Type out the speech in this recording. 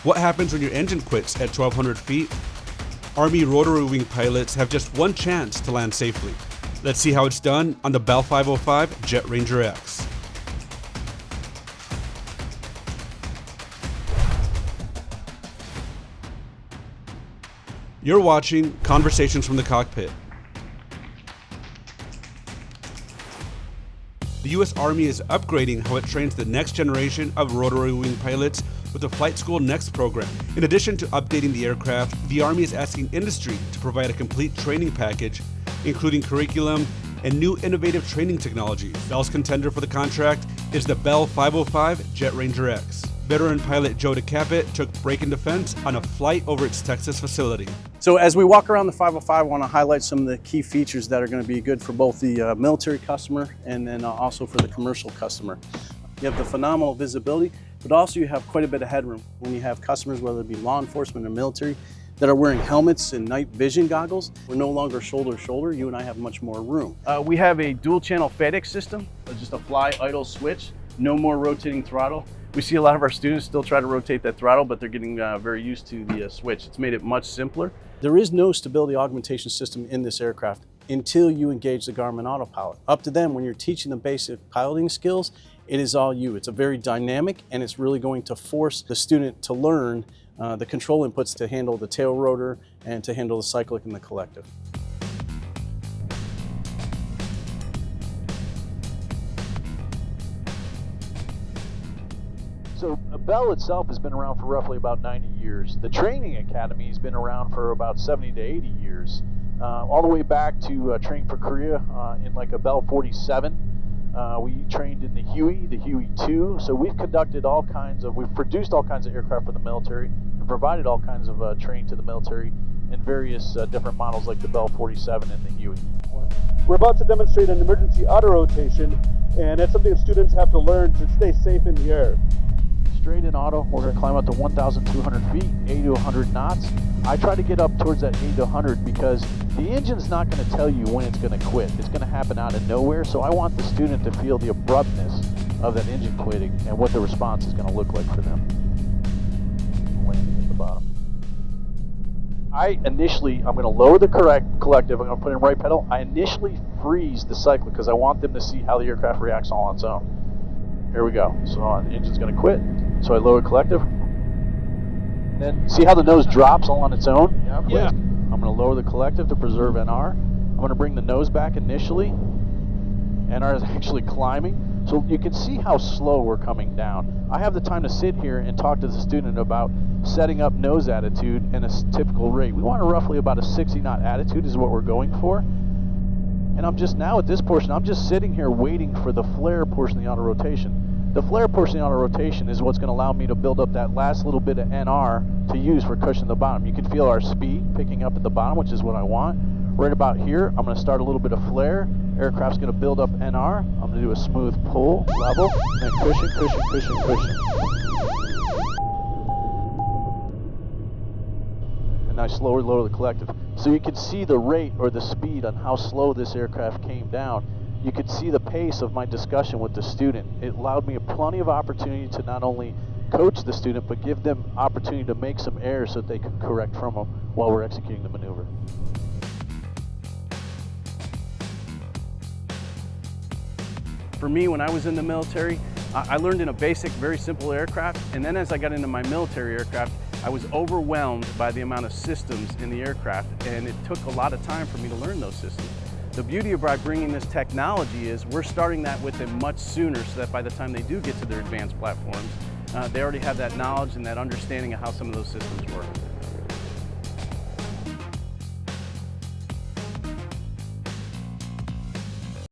What happens when your engine quits at 1,200 feet? Army rotary wing pilots have just one chance to land safely. Let's see how it's done on the Bell 505 Jet Ranger X. You're watching Conversations from the Cockpit. The U.S. Army is upgrading how it trains the next generation of rotary wing pilots with the Flight School Next program. In addition to updating the aircraft, the Army is asking industry to provide a complete training package, including curriculum and new innovative training technologies. Bell's contender for the contract is the Bell 505 Jet Ranger X. Veteran pilot Joe DeCapit took Break and Defense on a flight over its Texas facility. So as we walk around the 505, I want to highlight some of the key features that are going to be good for both the military customer and then also for the commercial customer. You have the phenomenal visibility, but also you have quite a bit of headroom when you have customers, whether it be law enforcement or military, that are wearing helmets and night vision goggles. We're no longer shoulder to shoulder. You and I have much more room. We have a dual channel FedEx system, just a fly idle switch, no more rotating throttle. We see a lot of our students still try to rotate that throttle, but they're getting very used to the switch. It's made it much simpler. There is no stability augmentation system in this aircraft until you engage the Garmin Autopilot. Up to them, when you're teaching them basic piloting skills, it is all you. It's a very dynamic, and it's really going to force the student to learn the control inputs to handle the tail rotor and to handle the cyclic and the collective. So Bell itself has been around for roughly about 90 years. The training academy has been around for about 70 to 80 years. All the way back to training for Korea in like a Bell 47. We trained in the Huey 2. So we've produced all kinds of aircraft for the military and provided all kinds of training to the military in various different models like the Bell 47 and the Huey. We're about to demonstrate an emergency auto rotation, and that's something that students have to learn to stay safe in the air. Straight in auto, we're going to climb up to 1,200 feet, 80 to 100 knots. I try to get up towards that 80 to 100 because the engine's not going to tell you when it's going to quit. It's going to happen out of nowhere, so I want the student to feel the abruptness of that engine quitting and what the response is going to look like for them. Landing at the bottom. I'm going to lower the collective, I'm going to put in right pedal. I initially freeze the cyclic because I want them to see how the aircraft reacts all on its own. Here we go. So the engine's going to quit. So I lower collective. Then see how the nose drops all on its own? Yeah. I'm going to lower the collective to preserve NR. I'm going to bring the nose back initially. NR is actually climbing. So you can see how slow we're coming down. I have the time to sit here and talk to the student about setting up nose attitude and a typical rate. We want roughly about a 60 knot attitude is what we're going for. And I'm just now at this portion, I'm just sitting here waiting for the flare portion of the auto rotation. The flare portion of the auto rotation is what's going to allow me to build up that last little bit of NR to use for cushioning the bottom. You can feel our speed picking up at the bottom, which is what I want. Right about here, I'm going to start a little bit of flare. Aircraft's going to build up NR. I'm going to do a smooth pull, level, and then cushion, cushion, cushion, cushion. And I slowly lower the collective. So you can see the rate or the speed on how slow this aircraft came down. You could see the pace of my discussion with the student. It allowed me plenty of opportunity to not only coach the student, but give them opportunity to make some errors so that they can correct from them while we're executing the maneuver. For me, when I was in the military, I learned in a basic, very simple aircraft, and then as I got into my military aircraft, I was overwhelmed by the amount of systems in the aircraft, and it took a lot of time for me to learn those systems. The beauty by bringing this technology is we're starting that with them much sooner so that by the time they do get to their advanced platforms, they already have that knowledge and that understanding of how some of those systems work.